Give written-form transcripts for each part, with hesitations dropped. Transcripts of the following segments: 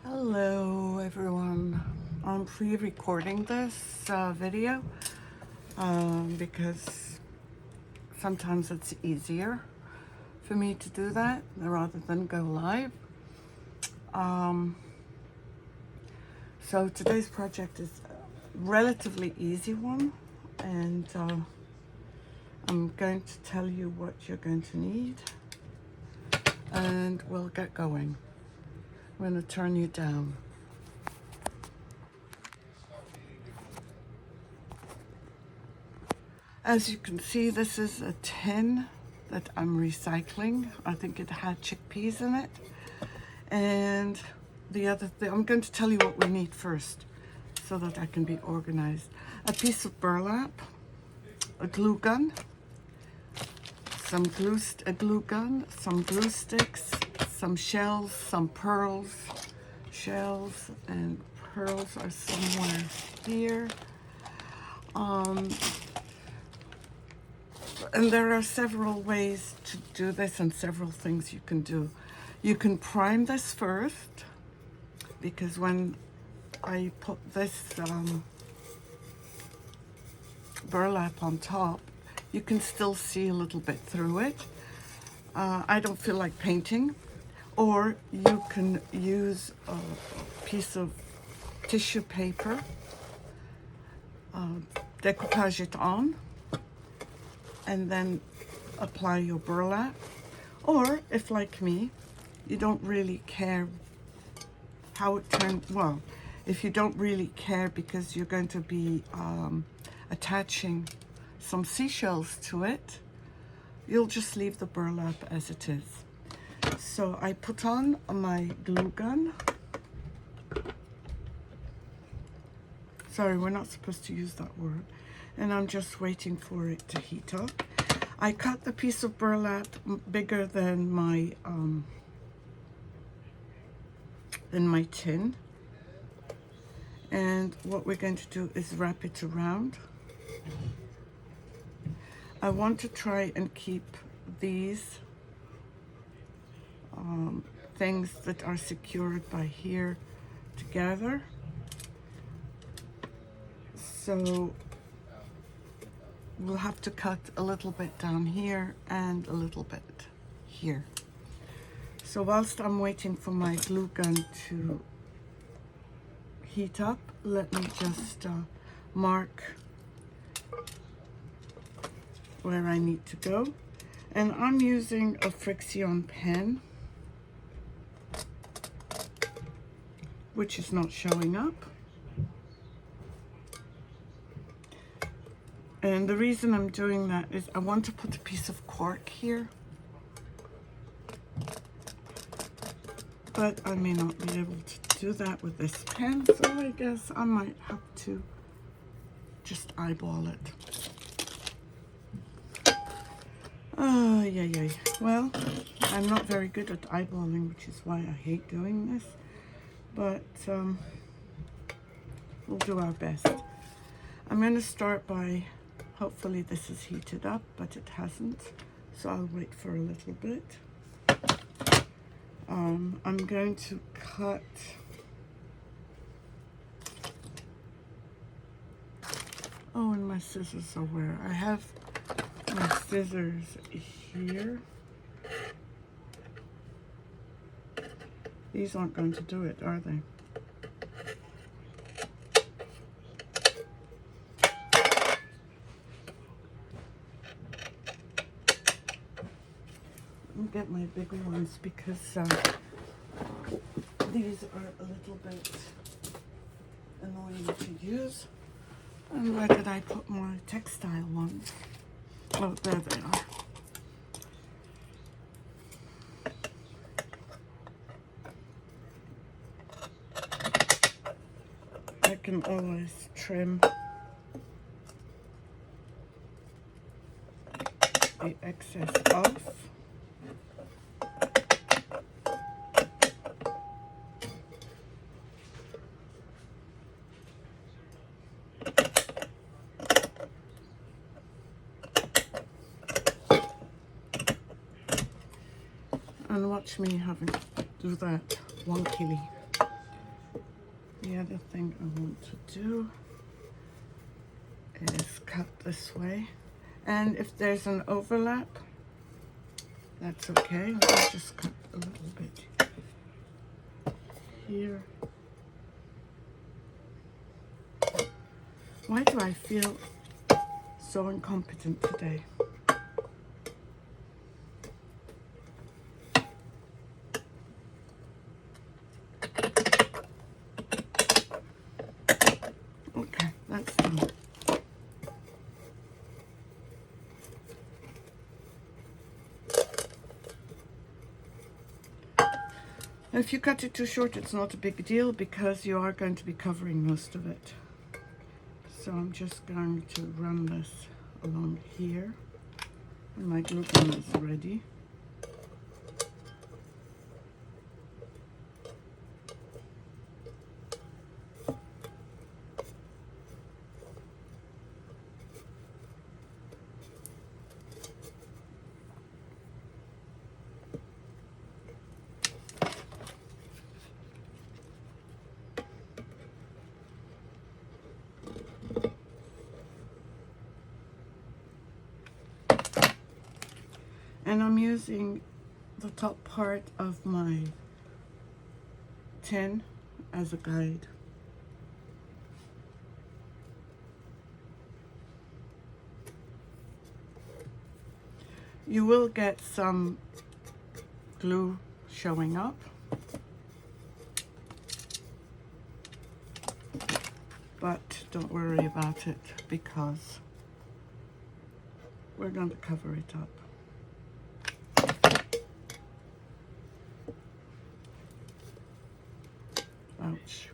Hello everyone. I'm pre-recording this video because sometimes it's easier for me to do that rather than go live. So today's project is a relatively easy one, and I'm going to tell you what you're going to need and we'll get going. I'm going to turn you down. As you can see, this is a tin that I'm recycling. I think it had chickpeas in it. And the other thing, I'm going to tell you what we need first so that I can be organized. A piece of burlap, a glue gun, some glue sticks, some shells, some pearls. Shells and pearls are somewhere here. And there are several ways to do this and several things you can do. You can prime this first, because when I put this burlap on top, you can still see a little bit through it. I don't feel like painting. Or you can use a piece of tissue paper, decoupage it on, and then apply your burlap. Or if, like me, you don't really care how it turns, well, if you don't really care because you're going to be attaching some seashells to it, you'll just leave the burlap as it is. So I put on my glue gun. Sorry, we're not supposed to use that word. And I'm just waiting for it to heat up. I cut the piece of burlap bigger than my tin. And what we're going to do is wrap it around. I want to try and keep these things that are secured by here together. So we'll have to cut a little bit down here and a little bit here. So whilst I'm waiting for my glue gun to heat up, let me just mark where I need to go. And I'm using a friction pen, which is not showing up. And the reason I'm doing that is I want to put a piece of cork here, but I may not be able to do that with this pen, so I guess I might have to just eyeball it. Oh, yeah. Well, I'm not very good at eyeballing, which is why I hate doing this, but we'll do our best. I'm going to start by, hopefully this is heated up, but it hasn't, so I'll wait for a little bit. I'm going to cut and my scissors are where? I have my scissors here. These aren't going to do it, are they? I'll get my big ones because these are a little bit annoying to use. And where did I put my textile ones? Oh, there they are. I can always trim the excess off. And watch me having to do that wonkily. The other thing I want to do is cut this way. And if there's an overlap, that's okay. I'll just cut a little bit here. Why do I feel so incompetent today? Okay, that's done. If you cut it too short, it's not a big deal because you are going to be covering most of it. So I'm just going to run this along here. And my glue gun is ready. And I'm using the top part of my tin as a guide. You will get some glue showing up, but don't worry about it because we're going to cover it up. Ouch.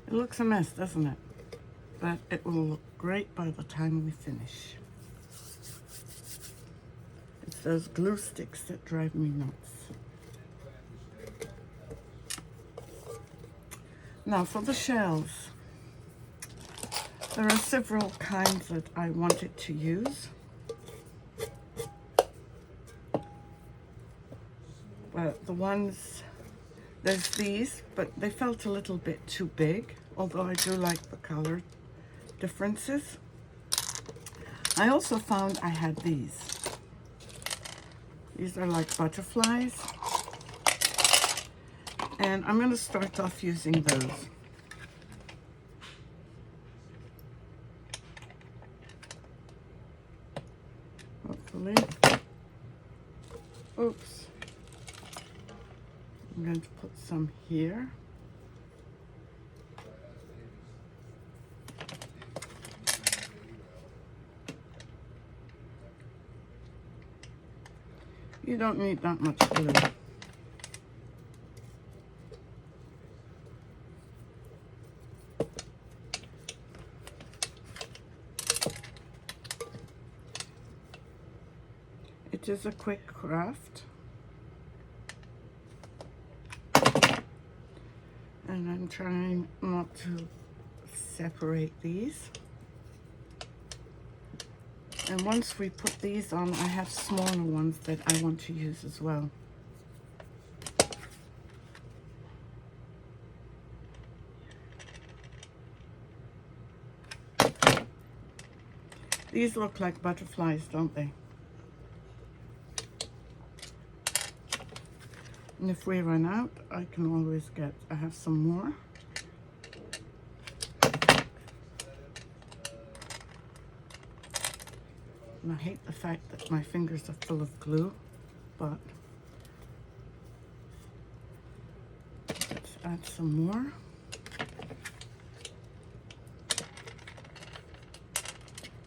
It looks a mess, doesn't it? But it will look great by the time we finish. It's those glue sticks that drive me nuts. Now for the shells. There are several kinds that I wanted to use. But the ones, there's these, but they felt a little bit too big, although I do like the color differences. I also found I had these. These are like butterflies. And I'm going to start off using those. Hopefully. Oops. I'm going to put some here. You don't need that much glue. It is a quick craft. And I'm trying not to separate these. And once we put these on, I have smaller ones that I want to use as well. These look like butterflies, don't they? And if we run out, I can always get, I have some more. And I hate the fact that my fingers are full of glue, but let's add some more.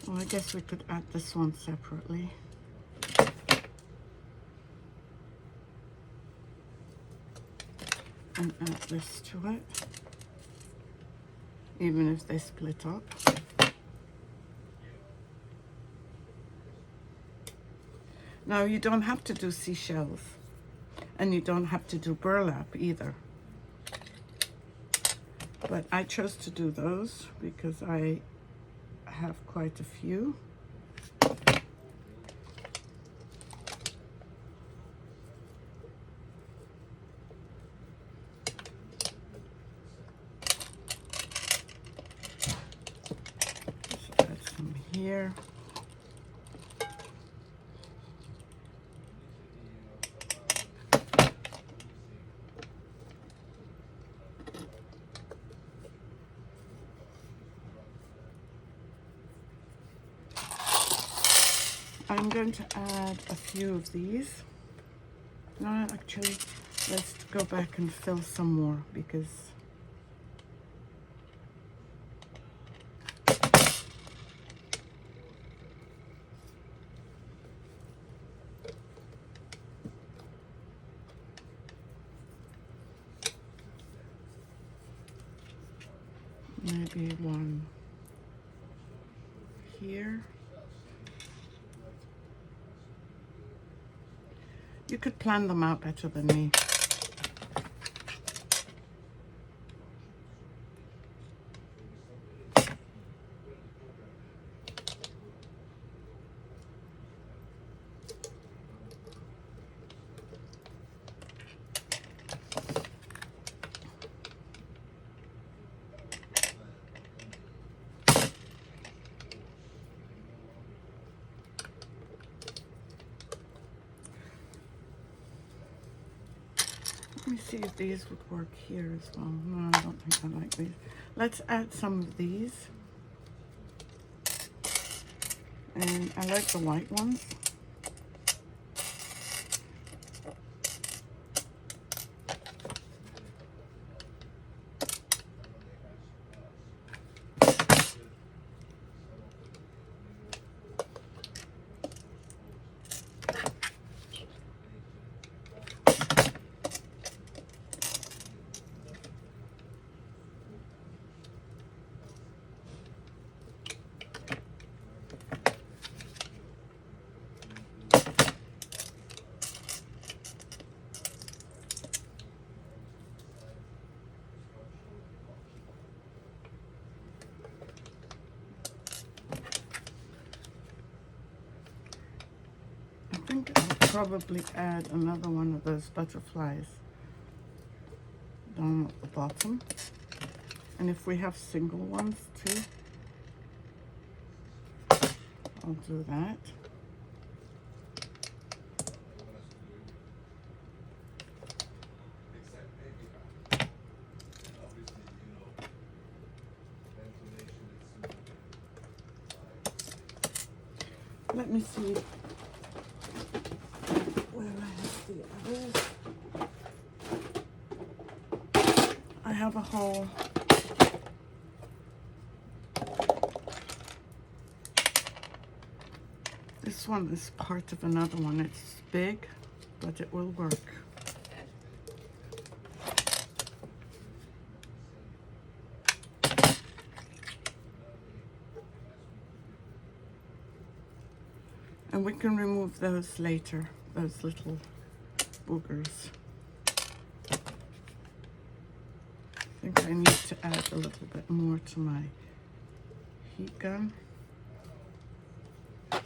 Well, I guess we could add this one separately. and add this to it, even if they split up. Now you don't have to do seashells, and you don't have to do burlap either. But I chose to do those because I have quite a few. Just add some here. I'm going to add a few of these. No, actually, let's go back and fill some more because maybe one here. You could plan them out better than me. Let me see if these would work here as well. No, I don't think I like these. Let's add some of these. And I like the white ones. I think I'll probably add another one of those butterflies down at the bottom. And if we have single ones too, I'll do that. Let me see where I have the others. I have a whole this one is part of another one. It's big, but it will work. And we can remove those later, those little boogers. I think I need to add a little bit more to my heat gun. Let's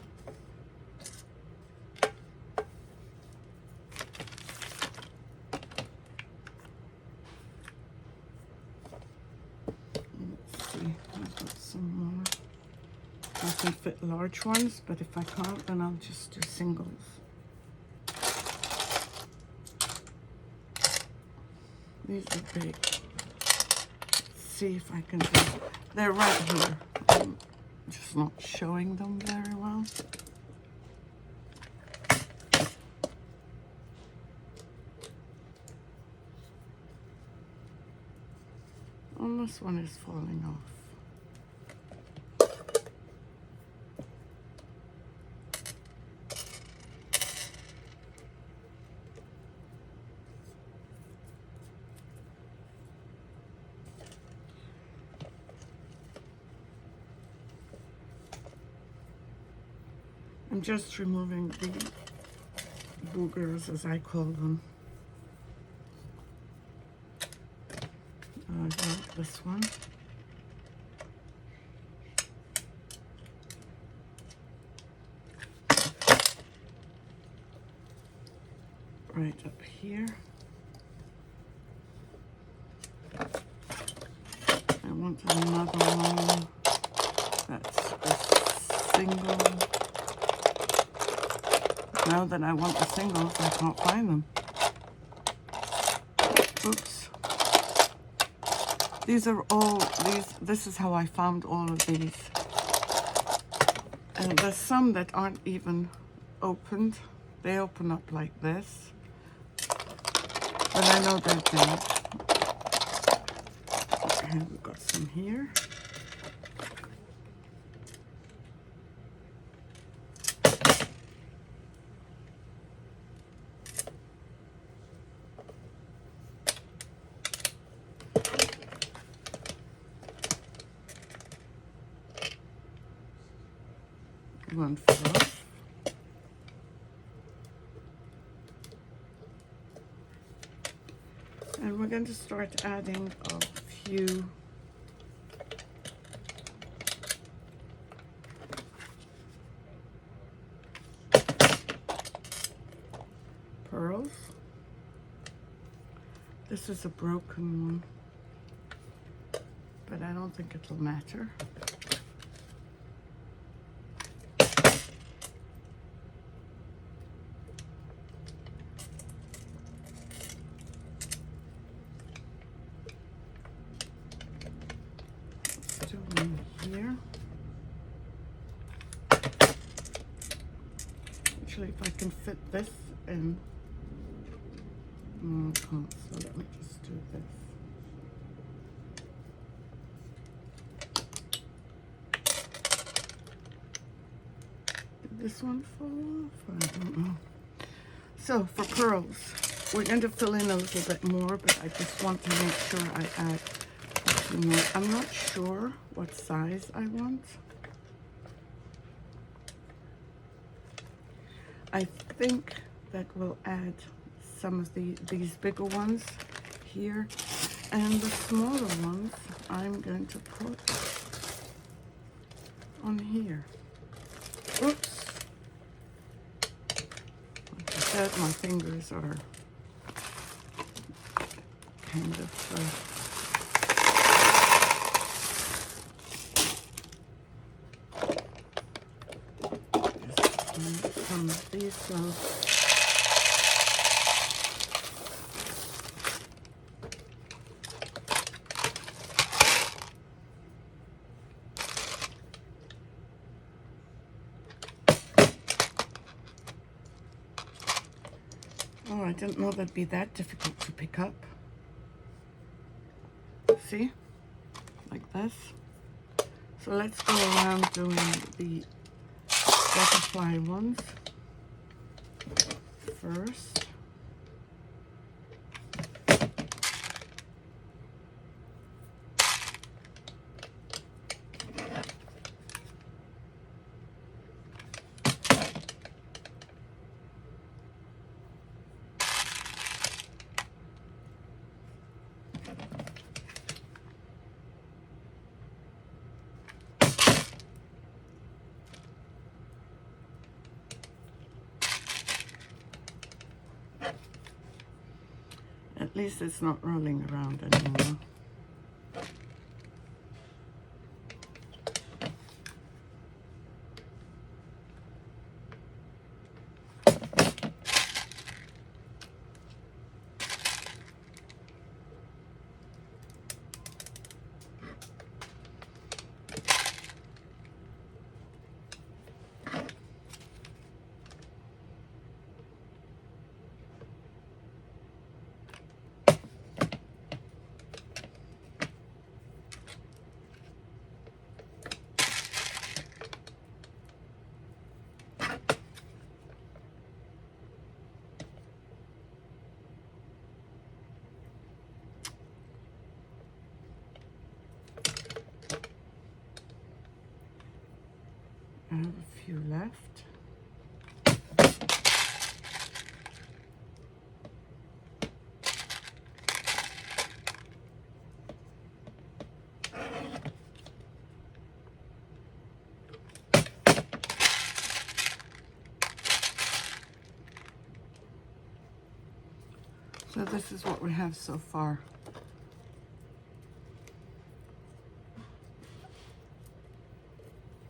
see, I've got some more. I can fit large ones, but if I can't, then I'll just do singles. These are big. Let's see if I can do. They're right here. I'm just not showing them very well. And this one is falling off. I'm just removing the boogers, as I call them. I got this one. Right up here. I want another one that's a single. Now that I want the singles, I can't find them. Oops. These are all, this is how I found all of these. And there's some that aren't even opened. They open up like this. But I know they're big. And we've got some here. One fluff. And we're going to start adding a few pearls. This is a broken one, but I don't think it'll matter. Here. Actually, if I can fit this in. No, I can't, so let me just do this. Did this one fall off? I don't know. So for pearls, we're going to fill in a little bit more, but I just want to make sure I add a few more. I'm not sure what size I want. I think that we'll add some of these bigger ones here, and the smaller ones I'm going to put on here. Oops. Like I said, my fingers are kind of some of these, so oh, I didn't know that'd be that difficult to pick up. See? Like this. So let's go around doing the butterfly ones first. At least it's not rolling around anymore. I have a few left. So this is what we have so far.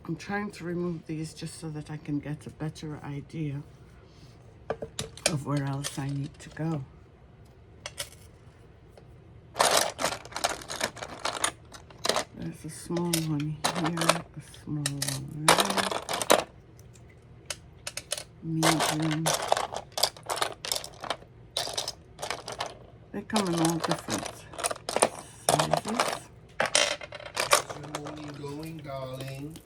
I'm trying to remove these just so that I can get a better idea of where else I need to go. There's a small one here, a small one there, medium. They come in all different sizes. So where you going, darling?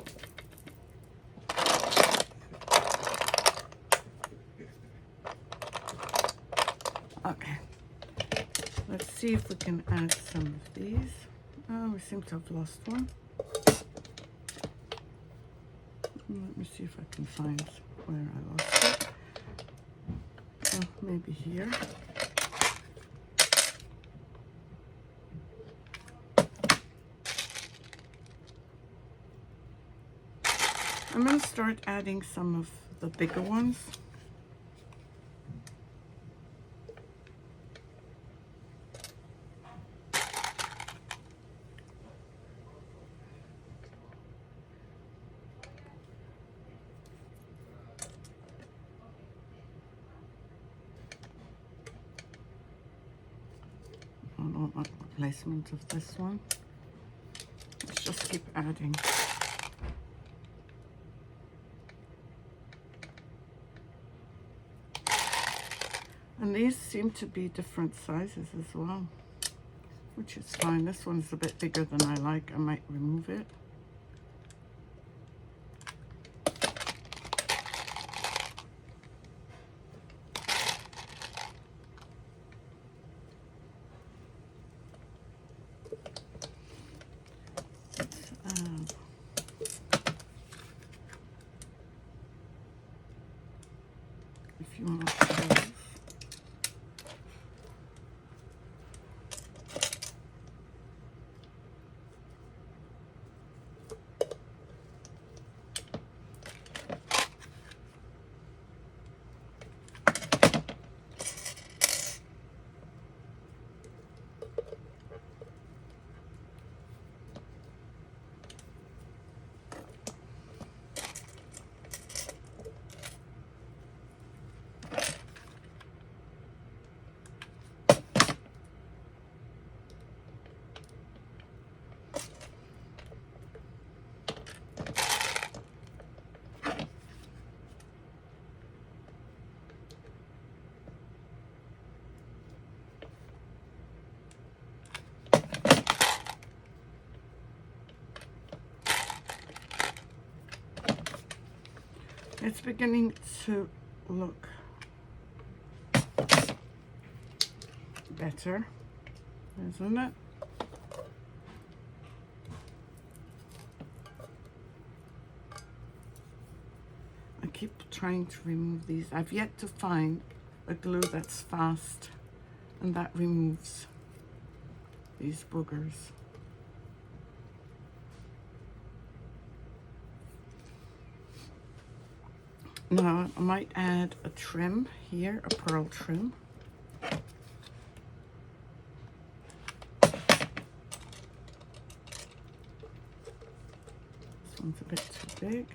Okay, let's see if we can add some of these. Oh, we seem to have lost one. Let me see if I can find where I lost it. Oh, maybe here. I'm going to start adding some of the bigger ones. I don't want replacement of this one. Let's just keep adding. And these seem to be different sizes as well, which is fine. This one's a bit bigger than I like. I might remove it. If you want those. It's beginning to look better, isn't it? I keep trying to remove these. I've yet to find a glue that's fast and that removes these boogers. Now I might add a trim here, a pearl trim. This one's a bit too big.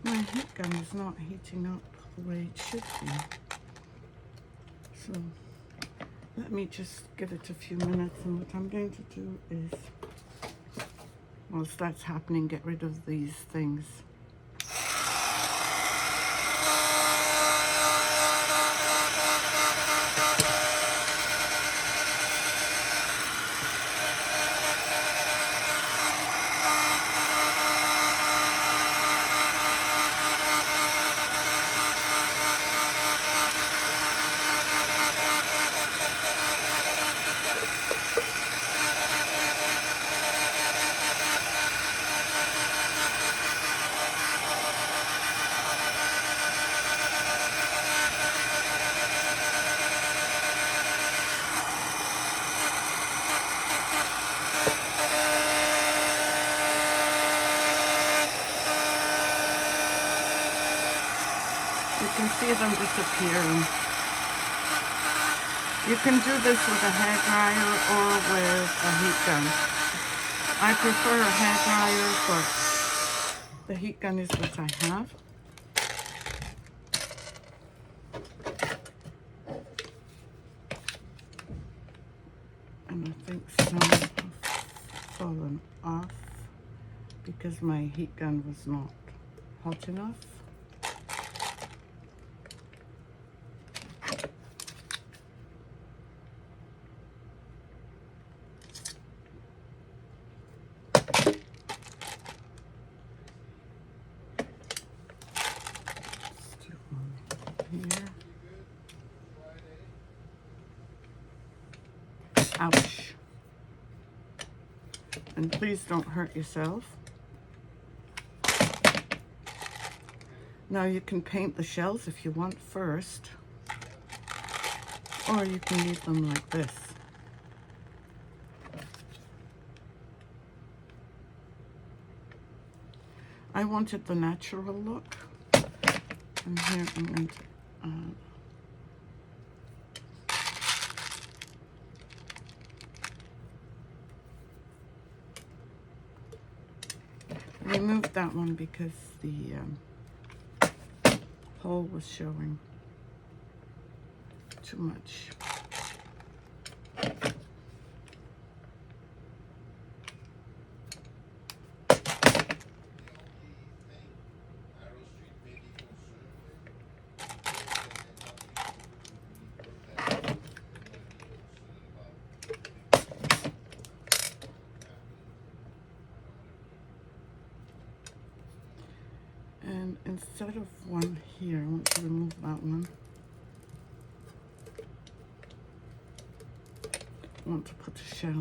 My heat gun is not heating up the way it should be. So let me just give it a few minutes, and what I'm going to do is, whilst that's happening, get rid of these things. You can see them disappearing. You can do this with a hairdryer or with a heat gun. I prefer a hairdryer, but the heat gun is what I have. And I think some have fallen off because my heat gun was not hot enough. Here. Ouch. And please don't hurt yourself. Now you can paint the shells if you want first, or you can leave them like this. I wanted the natural look, and here I'm going to remove that one because the hole was showing too much. And instead of one here, I want to remove that one. I want to put a shell.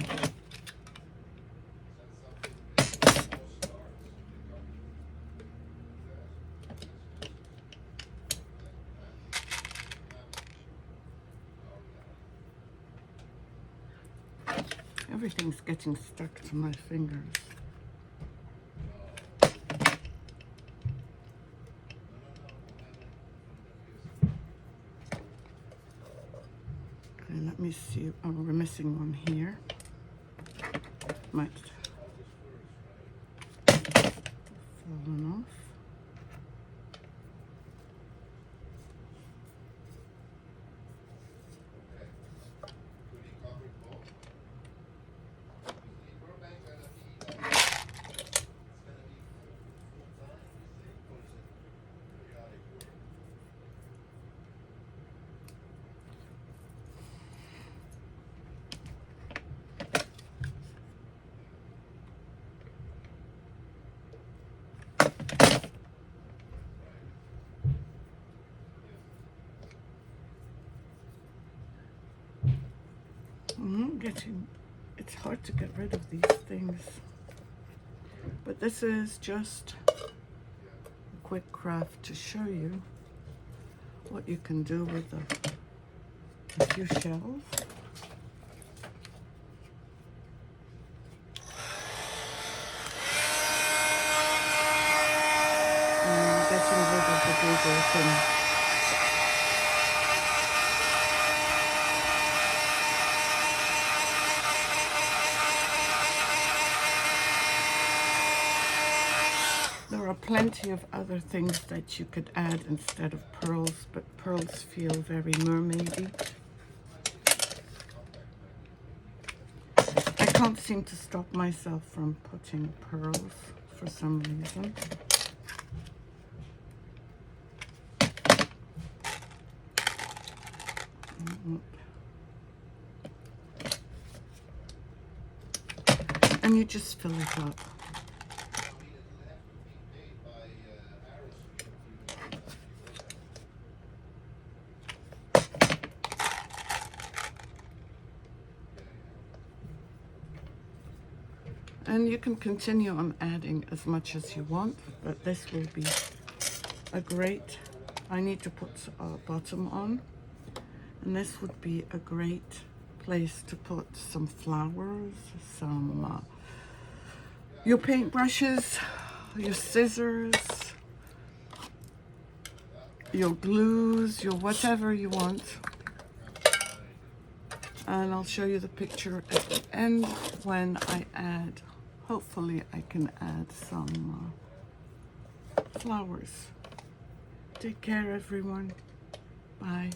Everything's getting stuck to my fingers. Let me see. Oh, we're missing one here. Might fallen off. It's hard to get rid of these things. But this is just a quick craft to show you what you can do with a few shells. And getting rid of the bigger thing. There are plenty of other things that you could add instead of pearls, but pearls feel very mermaidy. I can't seem to stop myself from putting pearls for some reason. And you just fill it up. And you can continue on adding as much as you want, but this will be a great, I need to put a bottom on, and this would be a great place to put some flowers, some, your paintbrushes, your scissors, your glues, your whatever you want. And I'll show you the picture at the end when I add, hopefully I can add some flowers. Take care, everyone. Bye.